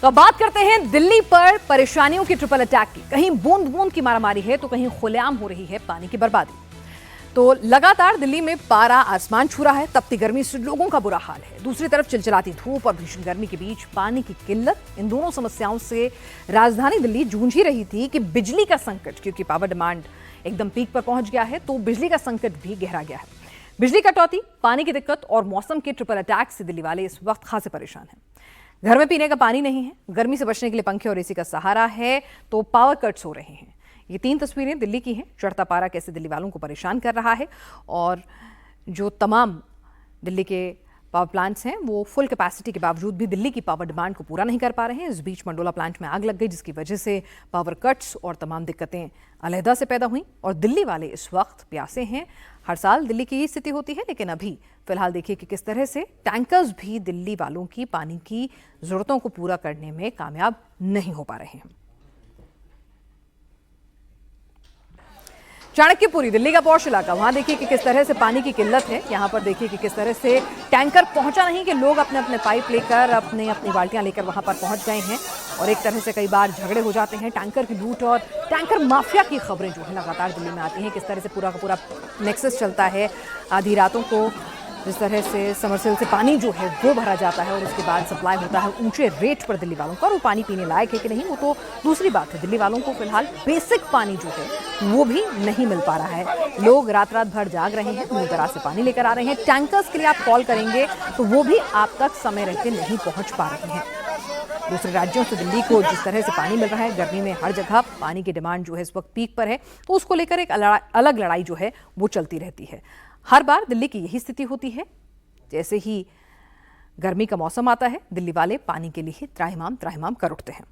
तो अब बात करते हैं दिल्ली पर परेशानियों की ट्रिपल अटैक की। कहीं बूंद बूंद की मारामारी है तो कहीं खुलेआम हो रही है पानी की बर्बादी। तो लगातार दिल्ली में पारा आसमान छू रहा है, तपती गर्मी से लोगों का बुरा हाल है। दूसरी तरफ चिलचिलाती धूप और भीषण गर्मी के बीच पानी की किल्लत, इन दोनों समस्याओं से राजधानी दिल्ली जूझ ही रही थी कि बिजली का संकट, क्योंकि पावर डिमांड एकदम पीक पर पहुंच गया है तो बिजली का संकट भी गहरा गया है। बिजली कटौती, पानी की दिक्कत और मौसम के ट्रिपल अटैक से दिल्ली वाले इस वक्त खासे परेशान हैं। घर में पीने का पानी नहीं है, गर्मी से बचने के लिए पंखे और एसी का सहारा है तो पावर कट्स हो रहे हैं। ये 3 तस्वीरें दिल्ली की हैं। चढ़ता पारा कैसे दिल्ली वालों को परेशान कर रहा है और जो तमाम दिल्ली के पावर प्लांट्स हैं वो फुल कैपेसिटी के बावजूद भी दिल्ली की पावर डिमांड को पूरा नहीं कर पा रहे हैं। इस बीच मंडोला प्लांट में आग लग गई, जिसकी वजह से पावर कट्स और तमाम दिक्कतें अलहदा से पैदा हुई और दिल्ली वाले इस वक्त प्यासे हैं। हर साल दिल्ली की ये स्थिति होती है, लेकिन अभी फिलहाल देखिए कि किस तरह से टैंकर्स भी दिल्ली वालों की पानी की जरूरतों को पूरा करने में कामयाब नहीं हो पा रहे हैं। चाणक्यपुरी दिल्ली का पौष इलाका, वहां देखिए कि किस तरह से पानी की किल्लत है। यहाँ पर देखिए कि किस तरह से टैंकर पहुंचा नहीं कि लोग अपने अपने पाइप लेकर अपनी बाल्टियां लेकर वहां पर पहुंच गए हैं और एक तरह से कई बार झगड़े हो जाते हैं। टैंकर की लूट और टैंकर माफिया की खबरें जो है लगातार दिल्ली में आती हैं। किस तरह से पूरा का पूरा नेक्सस चलता है। आधी रातों को जिस तरह से समरसेल से पानी जो है वो भरा जाता है और उसके बाद सप्लाई होता है ऊंचे रेट पर दिल्ली वालों का। और वो पानी पीने लायक है कि नहीं वो तो दूसरी बात है। दिल्ली वालों को फिलहाल बेसिक पानी जो है वो भी नहीं मिल पा रहा है। लोग रात रात भर जाग रहे हैं, दूर दराज से पानी लेकर आ रहे हैं। टैंकर्स के लिए आप कॉल करेंगे तो वो भी आप तक समय रहते नहीं पहुंच पा रहे हैं। दूसरे राज्यों से दिल्ली को जिस तरह से पानी मिल रहा है, गर्मी में हर जगह पानी की डिमांड जो है इस वक्त पीक पर है, तो उसको लेकर एक अलग लड़ाई जो है वो चलती रहती है। हर बार दिल्ली की यही स्थिति होती है। जैसे ही गर्मी का मौसम आता है, दिल्ली वाले पानी के लिए त्राहिमाम कर उठते हैं।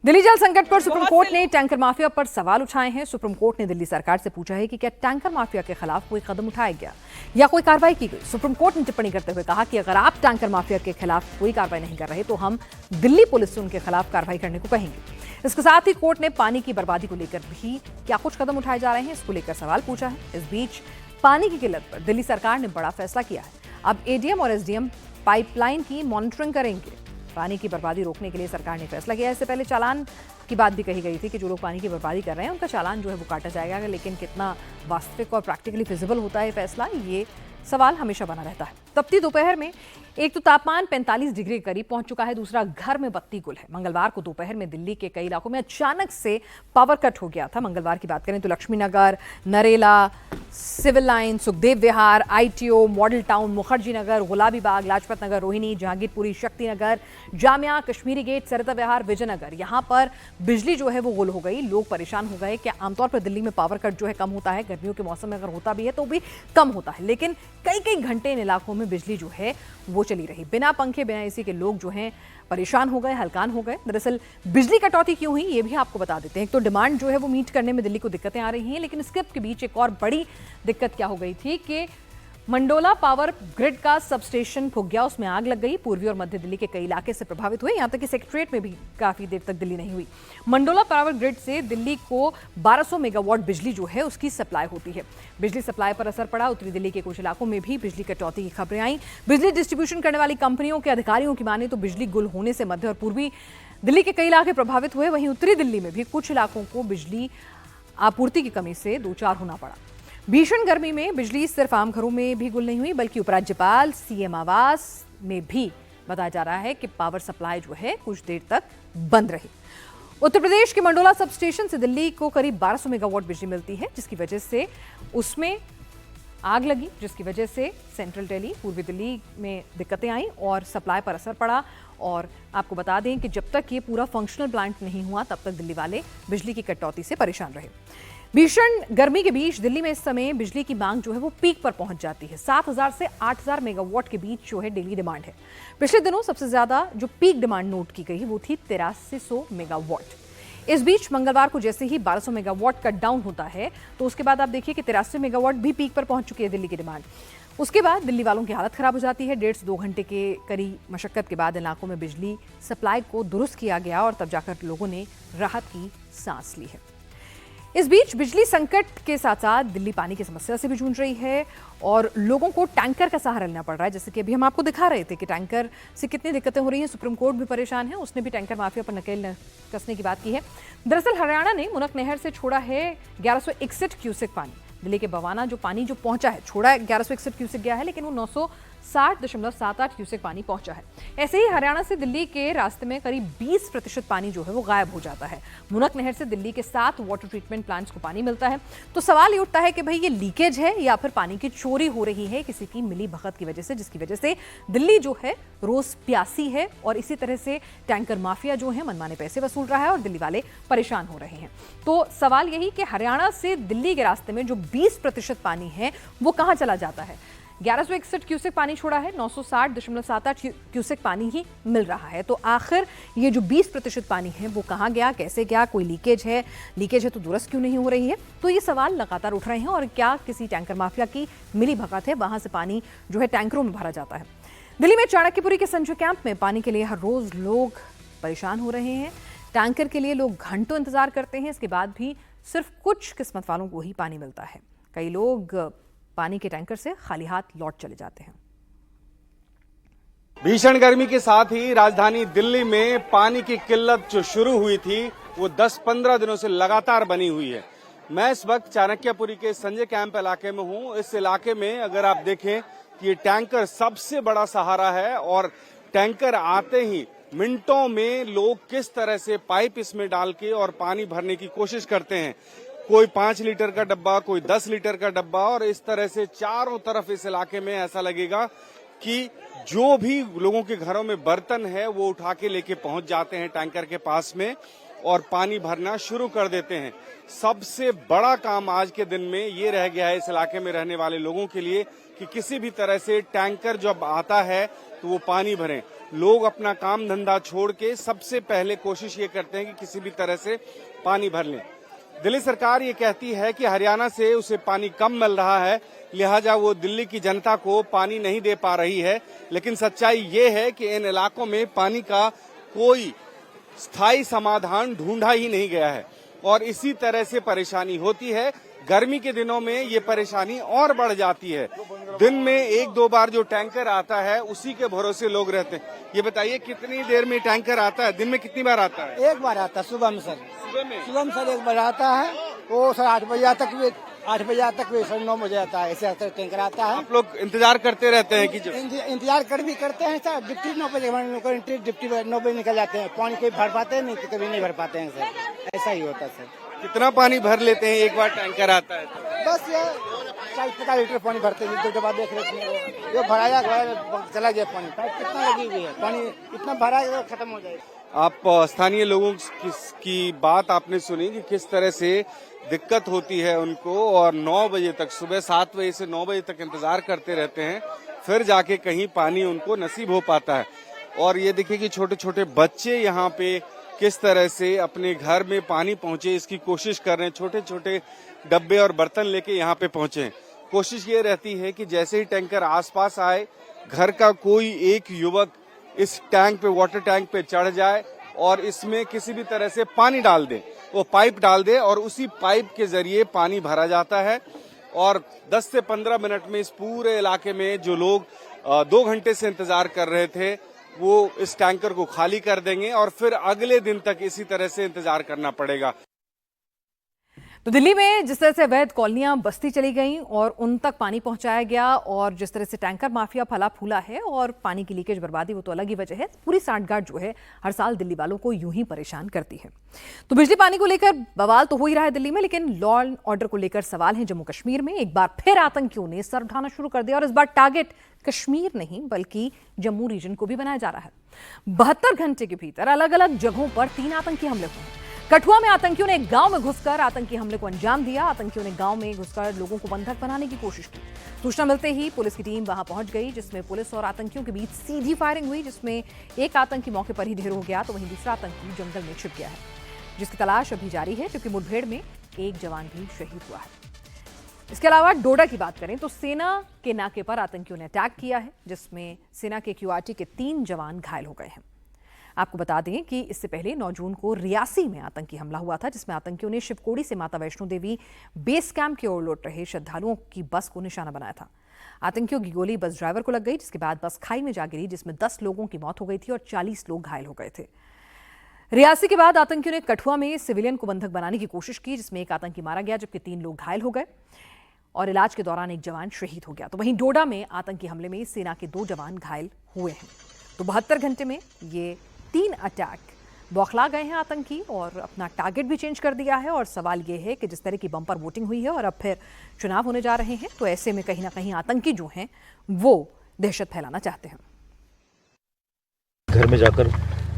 दिल्ली जल संकट पर सुप्रीम कोर्ट ने टैंकर माफिया पर सवाल उठाए हैं। सुप्रीम कोर्ट ने दिल्ली सरकार से पूछा है कि क्या टैंकर माफिया के खिलाफ कोई कदम उठाया गया या कोई कार्रवाई की गई। सुप्रीम कोर्ट ने टिप्पणी करते हुए कहा कि अगर आप टैंकर माफिया के खिलाफ कोई कार्रवाई नहीं कर रहे तो हम दिल्ली पुलिस से उनके खिलाफ कार्रवाई करने को कहेंगे। इसके साथ ही कोर्ट ने पानी की बर्बादी को लेकर भी क्या कुछ कदम उठाए जा रहे हैं, इसको लेकर सवाल पूछा है। इस बीच पानी की किल्लत पर दिल्ली सरकार ने बड़ा फैसला किया है। अब एडीएम और एसडीएम पाइपलाइन की मॉनिटरिंग करेंगे। पानी की बर्बादी रोकने के लिए सरकार ने फैसला किया है। इससे पहले चालान की बात भी कही गई थी कि जो लोग पानी की बर्बादी कर रहे हैं उनका चालान जो है वो काटा जाएगा, लेकिन कितना वास्तविक और प्रैक्टिकली फिजिबल होता है फैसला, ये सवाल हमेशा बना रहता है। तपती दोपहर में एक तो तापमान 45 डिग्री के करीब पहुंच चुका है, दूसरा घर में बत्ती गुल है। मंगलवार को दोपहर में दिल्ली के कई इलाकों में अचानक से पावर कट हो गया था। मंगलवार की बात करें तो लक्ष्मी नगर, नरेला, सिविल लाइन, सुखदेव विहार, ITO, model town, Mukherjee Nagar, गुलाबी बाग, लाजपत नगर, रोहिणी, जहांगीरपुरी, शक्ति नगर, जामिया, कश्मीरी गेट, सरिता विहार, विजयनगर, यहाँ पर बिजली जो है वो गुल हो गई। लोग परेशान हो गए कि आमतौर पर दिल्ली में पावर कट जो है कम होता है, गर्मियों के मौसम में अगर होता भी है तो भी कम होता है, लेकिन कई घंटे इन इलाकों में बिजली जो है वो चली रही। बिना पंखे बिना एसी के लोग जो हैं परेशान हो गए, हलकान हो गए। दरअसल बिजली कटौती क्यों हुई ये भी आपको बता देते हैं। एक तो डिमांड जो है वो मीट करने में दिल्ली को दिक्कतें आ रही हैं, लेकिन इसके बीच एक और बड़ी दिक्कत क्या हो गई थी कि मंडोला पावर ग्रिड का सबस्टेशन फूक गया, उसमें आग लग गई। पूर्वी और मध्य दिल्ली के कई इलाके से प्रभावित हुए, यहां तक कि सेक्रेटरीट में भी काफी देर तक दिल्ली नहीं हुई। मंडोला पावर ग्रिड से दिल्ली को 1200 मेगावाट बिजली जो है उसकी सप्लाई होती है। बिजली सप्लाई पर असर पड़ा। उत्तरी दिल्ली के कुछ इलाकों में भी बिजली कटौती की खबरें आई। बिजली डिस्ट्रीब्यूशन करने वाली कंपनियों के अधिकारियों की माने तो बिजली गुल होने से मध्य और पूर्वी दिल्ली के कई इलाके प्रभावित हुए। वहीं उत्तरी दिल्ली में भी कुछ इलाकों को बिजली आपूर्ति की कमी से दो चार होना पड़ा। भीषण गर्मी में बिजली सिर्फ आम घरों में भी गुल नहीं हुई, बल्कि उपराज्यपाल, सीएम आवास में भी बताया जा रहा है कि पावर सप्लाई जो है कुछ देर तक बंद रही। उत्तर प्रदेश के मंडोला सब स्टेशन से दिल्ली को करीब 1200 मेगावाट बिजली मिलती है, जिसकी वजह से उसमें आग लगी, जिसकी वजह से सेंट्रल दिल्ली, पूर्वी दिल्ली में दिक्कतें आई और सप्लाई पर असर पड़ा। और आपको बता दें कि जब तक ये पूरा फंक्शनल प्लांट नहीं हुआ तब तक दिल्ली वाले बिजली की कटौती से परेशान रहे। भीषण गर्मी के बीच दिल्ली में इस समय बिजली की मांग जो है वो पीक पर पहुंच जाती है। 7000 से 8000 मेगावाट के बीच जो है डेली डिमांड है। पिछले दिनों सबसे ज्यादा जो पीक डिमांड नोट की गई वो थी 8300 मेगावाट। इस बीच मंगलवार को जैसे ही 1200 मेगावाट कट डाउन होता है तो उसके बाद आप देखिए कि 83 मेगावाट भी पीक पर पहुंच चुकी है दिल्ली की डिमांड। उसके बाद दिल्ली वालों की हालत खराब हो जाती है। 1.5 से 2 घंटे के करीब मशक्कत के बाद इलाकों में बिजली सप्लाई को दुरुस्त किया गया और तब जाकर लोगों ने राहत की सांस ली है। इस बीच बिजली संकट के साथ साथ दिल्ली पानी की समस्या से भी जूझ रही है और लोगों को टैंकर का सहारा लेना पड़ रहा है। जैसे कि अभी हम आपको दिखा रहे थे कि टैंकर से कितनी दिक्कतें हो रही हैं। सुप्रीम कोर्ट भी परेशान है, उसने भी टैंकर माफिया पर नकेल कसने की बात की है। दरअसल हरियाणा ने मुनक नहर से छोड़ा है 1161 क्यूसेक पानी। दिल्ली के बवाना जो पानी जो पहुंचा है, छोड़ा 1161 क्यूसेक गया है, लेकिन वो 960.78 क्यूसेक पानी पहुंचा है। ऐसे ही हरियाणा से दिल्ली के रास्ते में करीब 20% पानी जो है वो गायब हो जाता है। मुनक नहर से दिल्ली के 7 वाटर ट्रीटमेंट प्लांट्स को पानी मिलता है। तो सवाल ये उठता है कि भाई ये लीकेज है या फिर पानी की चोरी हो रही है किसी की मिली भगत की वजह से, जिसकी वजह से दिल्ली जो है रोज प्यासी है और इसी तरह से टैंकर माफिया जो है मनमाने पैसे वसूल रहा है और दिल्ली वाले परेशान हो रहे हैं। तो सवाल यही कि हरियाणा से दिल्ली के रास्ते में जो 20% पानी है वो कहां चला जाता है। 1161 क्यूसेक पानी छोड़ा है, 960.78 क्यूसेक पानी ही मिल रहा है। तो आखिर ये जो 20% पानी है वो कहां गया, कैसे गया, कोई लीकेज है तो दुरुस्त क्यों नहीं हो रही है। तो ये सवाल लगातार उठ रहे हैं और क्या किसी टैंकर माफिया की मिली भगत है, वहां से पानी जो है टैंकरों में भरा जाता है। दिल्ली में चाणक्यपुरी के संजय कैंप में पानी के लिए हर रोज लोग परेशान हो रहे हैं। टैंकर के लिए लोग घंटों इंतजार करते हैं, इसके बाद भी सिर्फ कुछ किस्मत वालों को ही पानी मिलता है। कई लोग पानी के टैंकर से खाली हाथ लौट चले जाते हैं। भीषण गर्मी के साथ ही राजधानी दिल्ली में पानी की किल्लत जो शुरू हुई थी वो 10-15 दिनों से लगातार बनी हुई है। मैं इस वक्त चाणक्यपुरी के संजय कैंप इलाके में हूं। इस इलाके में अगर आप देखें कि ये टैंकर सबसे बड़ा सहारा है और टैंकर आते ही मिनटों में लोग किस तरह से पाइप इसमें डाल के और पानी भरने की कोशिश करते हैं। कोई 5 लीटर का डब्बा, कोई 10 लीटर का डब्बा, और इस तरह से चारों तरफ इस इलाके में ऐसा लगेगा कि जो भी लोगों के घरों में बर्तन है वो उठा के लेके पहुंच जाते हैं टैंकर के पास में और पानी भरना शुरू कर देते हैं। सबसे बड़ा काम आज के दिन में ये रह गया है इस इलाके में रहने वाले लोगों के लिए कि किसी भी तरह से टैंकर जब आता है तो वो पानी भरें। लोग अपना काम धंधा छोड़ के सबसे पहले कोशिश ये करते हैं कि किसी भी तरह से पानी भर लें। दिल्ली सरकार ये कहती है कि हरियाणा से उसे पानी कम मिल रहा है, लिहाजा वो दिल्ली की जनता को पानी नहीं दे पा रही है। लेकिन सच्चाई ये है कि इन इलाकों में पानी का कोई स्थायी समाधान ढूंढा ही नहीं गया है और इसी तरह से परेशानी होती है। गर्मी के दिनों में ये परेशानी और बढ़ जाती है। दिन में 1-2 बार जो टैंकर आता है उसी के भरोसे लोग रहते हैं। ये बताइए कितनी देर में टैंकर आता है, दिन में कितनी बार आता है? एक बार आता है सुबह में सर। सुबह में सर एक बार आता है, वो सर 8 बजे तक भी 9 बजे आता है, ऐसे टैंकर आता है। आप लोग इंतजार करते रहते हैं कि जो इंतजार भी करते हैं सर। डिप्टी 9 बजे डिप्टी 9 बजे निकल जाते हैं, पानी कभी भर पाते हैं, नहीं तो कभी नहीं भर पाते हैं सर। ऐसा ही होता है सर। कितना पानी भर लेते हैं एक बार टैंकर आता है? बस ये 40-50 लीटर पानी भरते हैं। 2 देख रहे थे ये भराया चला गया पानी। कितना लगी हुई है, पानी इतना भरा है खत्म हो जाएगा। आप स्थानीय लोगों की बात आपने सुनी कि किस तरह से दिक्कत होती है उनको और 9 बजे तक, सुबह 7 बजे से 9 बजे तक इंतजार करते रहते हैं, फिर जाके कहीं पानी उनको नसीब हो पाता है। और ये देखिए कि छोटे छोटे बच्चे यहाँ पे किस तरह से अपने घर में पानी पहुंचे इसकी कोशिश कर रहे हैं। छोटे छोटे डब्बे और बर्तन लेके यहाँ पे पहुंचे। कोशिश ये रहती है कि जैसे ही टैंकर आसपास आए, घर का कोई एक युवक इस टैंक पे, वाटर टैंक पे चढ़ जाए और इसमें किसी भी तरह से पानी डाल दे, वो पाइप डाल दे और उसी पाइप के जरिए पानी भरा जाता है। और 10 से 15 मिनट में इस पूरे इलाके में जो लोग 2 घंटे से इंतजार कर रहे थे वो इस टैंकर को खाली कर देंगे और फिर अगले दिन तक इसी तरह से इंतजार करना पड़ेगा। तो दिल्ली में जिस तरह से अवैध कॉलोनियां बस्ती चली गईं और उन तक पानी पहुंचाया गया और जिस तरह से टैंकर माफिया फला फूला है और पानी की लीकेज बर्बादी, वो तो अलग ही वजह है। पूरी सांठगांठ जो है हर साल दिल्ली वालों को यूं ही परेशान करती है। तो बिजली पानी को लेकर बवाल तो हो ही रहा है दिल्ली में, लेकिन लॉ एंड ऑर्डर को लेकर सवाल है जम्मू कश्मीर में। एक बार फिर आतंकियों ने सर उठाना शुरू कर दिया और इस बार टारगेट कश्मीर नहीं बल्कि जम्मू रीजन को भी बनाया जा रहा है। 72 घंटे के भीतर अलग अलग जगहों पर 3 आतंकी हमले हुए। कठुआ में आतंकियों ने एक गांव में घुसकर आतंकी हमले को अंजाम दिया। आतंकियों ने गांव में घुसकर लोगों को बंधक बनाने की कोशिश की। सूचना मिलते ही पुलिस की टीम वहां पहुंच गई, जिसमें पुलिस और आतंकियों के बीच सीधी फायरिंग हुई, जिसमें एक आतंकी मौके पर ही ढेर हो गया तो वहीं दूसरा आतंकी जंगल में छिप गया है, जिसकी तलाश अभी जारी है क्योंकि मुठभेड़ में एक जवान भी शहीद हुआ है। इसके अलावा डोडा की बात करें तो सेना के नाके पर आतंकियों ने अटैक किया है, जिसमें सेना के क्यूआरटी के 3 जवान घायल हो गए हैं। आपको बता दें कि इससे पहले 9 जून को रियासी में आतंकी हमला हुआ था, जिसमें आतंकियों ने शिवकोड़ी से माता वैष्णो देवी बेस कैंप की ओर लौट रहे श्रद्धालुओं की बस को निशाना बनाया था। आतंकियों की गोली बस ड्राइवर को लग गई, जिसके बाद बस खाई में जा गिरी, जिसमें 10 लोगों की मौत हो गई थी और 40 लोग घायल हो गए थे। रियासी के बाद आतंकियों ने कठुआ में सिविलियन को बंधक बनाने की कोशिश की, जिसमें एक आतंकी मारा गया जबकि 3 लोग घायल हो गए और इलाज के दौरान एक जवान शहीद हो गया। तो वहीं डोडा में आतंकी हमले में सेना के 2 जवान घायल हुए हैं। तो 72 घंटे में ये 3 अटैक बौखला गए हैं आतंकी और अपना टारगेट भी चेंज कर दिया है। और सवाल ये है कि जिस तरह की बम्पर वोटिंग हुई है और अब फिर चुनाव होने जा रहे हैं, तो ऐसे में कहीं ना कहीं आतंकी जो हैं वो दहशत फैलाना चाहते हैं। घर में जाकर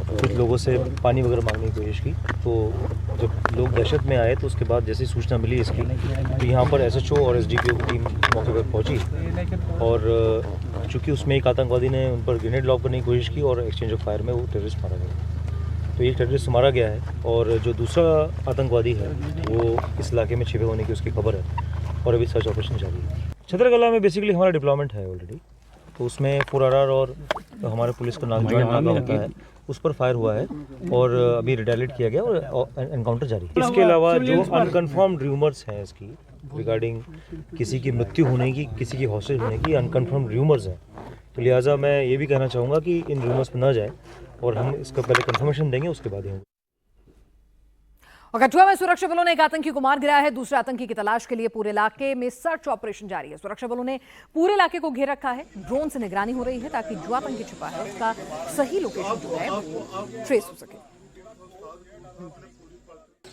कुछ लोगों से पानी वगैरह मांगने की कोशिश की, तो जब लोग दहशत में आए तो उसके बाद जैसे सूचना मिली इसकी, तो यहाँ पर SHO और SDPO की टीम मौके पर पहुँची और चूँकि उसमें एक आतंकवादी ने उन पर ग्रेनेड लॉक करने की कोशिश की और एक्सचेंज ऑफ फायर में वो टेररिस्ट मारा गया। तो ये टेररिस्ट मारा गया है और जो दूसरा आतंकवादी है वो इस इलाके में छिपे होने की उसकी खबर है और अभी सर्च ऑपरेशन जारी है। छतरकला में बेसिकली हमारा डिप्लॉयमेंट है ऑलरेडी, तो उसमें 4RR और हमारे पुलिस का जॉइंट नाका होता है, उस पर फायर हुआ है और अभी रिटेलिएट किया गया और एनकाउंटर जारी है। इसके अलावा जो अनकन्फर्म्ड र्यूमर्स हैं इसकी रिगार्डिंग किसी की मृत्यु होने की, किसी की हॉस्टेज होने की अनकन्फर्म्ड र्यूमर्स हैं, तो लिहाजा मैं ये भी कहना चाहूँगा कि इन र्यूमर्स पर न जाए और हम इसका पहले कंफर्मेशन देंगे, उसके बाद ही होंगे। और कठुआ में सुरक्षा बलों ने एक आतंकी को मार गिराया है। दूसरे आतंकी की तलाश के लिए पूरे इलाके में सर्च ऑपरेशन जारी है। सुरक्षा बलों ने पूरे इलाके को घेर रखा है। ड्रोन से निगरानी हो रही है ताकि जो आतंकी छुपा है उसका सही लोकेशन जो है वो ट्रेस हो सके।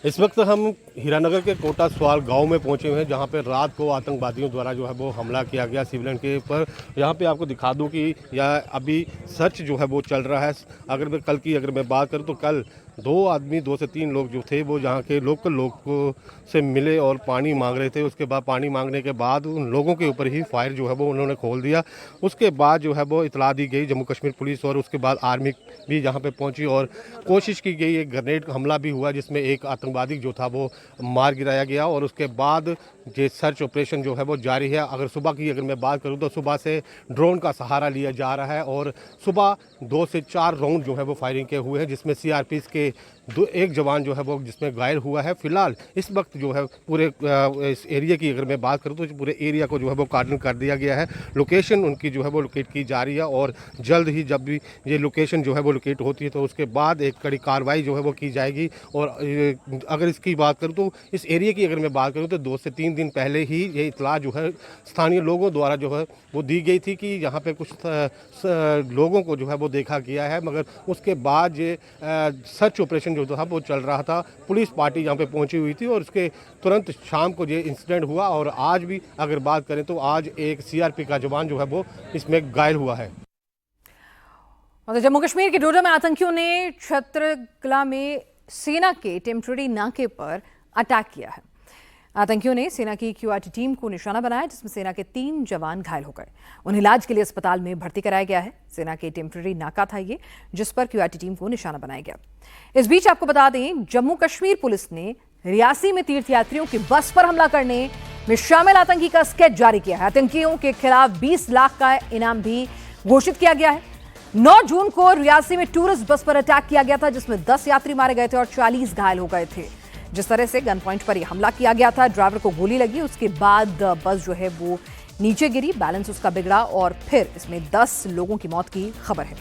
इस वक्त हम हीरानगर के कोटा स्वाल गांव में पहुंचे हुए हैं, जहां पे रात को आतंकवादियों द्वारा जो है वो हमला किया गया सिविलियन के ऊपर। यहाँ पे आपको दिखा दूं कि यह अभी सर्च जो है वो चल रहा है। अगर मैं बात करूं तो कल 2 से 3 लोग जो थे वो यहाँ के लोकल लोगों से मिले और पानी मांग रहे थे। उसके बाद पानी मांगने के बाद उन लोगों के ऊपर ही फायर जो है वो उन्होंने खोल दिया। उसके बाद जो है वो इतला दी गई जम्मू कश्मीर पुलिस और उसके बाद आर्मी भी यहाँ पे पहुँची और कोशिश की गई। एक ग्रेनेड हमला भी हुआ जिसमें एक आतंकवादी जो था वो मार गिराया गया और उसके बाद ये सर्च ऑपरेशन जो है वो जारी है। अगर मैं बात करूँ तो सुबह से ड्रोन का सहारा लिया जा रहा है और सुबह 2 से 4 राउंड जो है वो फायरिंग के हुए हैं, जिसमें CRPs के एक जवान जो है वो जिसमें घायल हुआ है। फिलहाल इस वक्त जो है पूरे इस एरिया की अगर मैं बात करूं तो पूरे एरिया को जो है वो कार्डन कर दिया गया है। लोकेशन उनकी जो है वो लोकेट की जा रही है और जल्द ही जब भी ये लोकेशन जो है वो लोकेट होती है तो उसके बाद एक कड़ी कार्रवाई जो है वो की जाएगी। और अगर इसकी बात करूँ तो इस एरिया की अगर मैं बात करूँ तो 2 से 3 दिन पहले ही ये इतला जो है स्थानीय लोगों द्वारा जो है वो दी गई थी कि यहाँ पे कुछ लोगों को जो है वो देखा गया है, मगर उसके बाद ये सर्च ऑपरेशन जो था वो चल रहा था। पुलिस पार्टी यहाँ पे पहुंची हुई थी और उसके तुरंत शाम को ये इंसिडेंट हुआ और आज भी अगर बात करें तो आज एक CRP का जवान जो है वो इसमें घायल हुआ है। और जम्मू कश्मीर के डोडा में आतंकियों ने छतरकला में सेना के टेम्पररी नाके पर अटैक किया है। आतंकियों ने सेना की QRT टीम को निशाना बनाया, जिसमें सेना के 3 जवान घायल हो गए। उन्हें इलाज के लिए अस्पताल में भर्ती कराया गया है। सेना के टेम्पररी नाका था ये, जिस पर QRT टीम को निशाना बनाया गया। इस बीच आपको बता दें, जम्मू कश्मीर पुलिस ने रियासी में तीर्थयात्रियों की बस पर हमला करने में शामिल आतंकी का स्केच जारी किया है। आतंकियों के खिलाफ 20 लाख का इनाम भी घोषित किया गया है। 9 जून को रियासी में टूरिस्ट बस पर अटैक किया गया था, जिसमें 10 यात्री मारे गए थे और 40 घायल हो गए थे। जिस तरह से गन पॉइंट पर यह हमला किया गया था, ड्राइवर को गोली लगी, उसके बाद बस जो है वो नीचे गिरी, बैलेंस उसका बिगड़ा और फिर इसमें 10 लोगों की मौत की खबर है।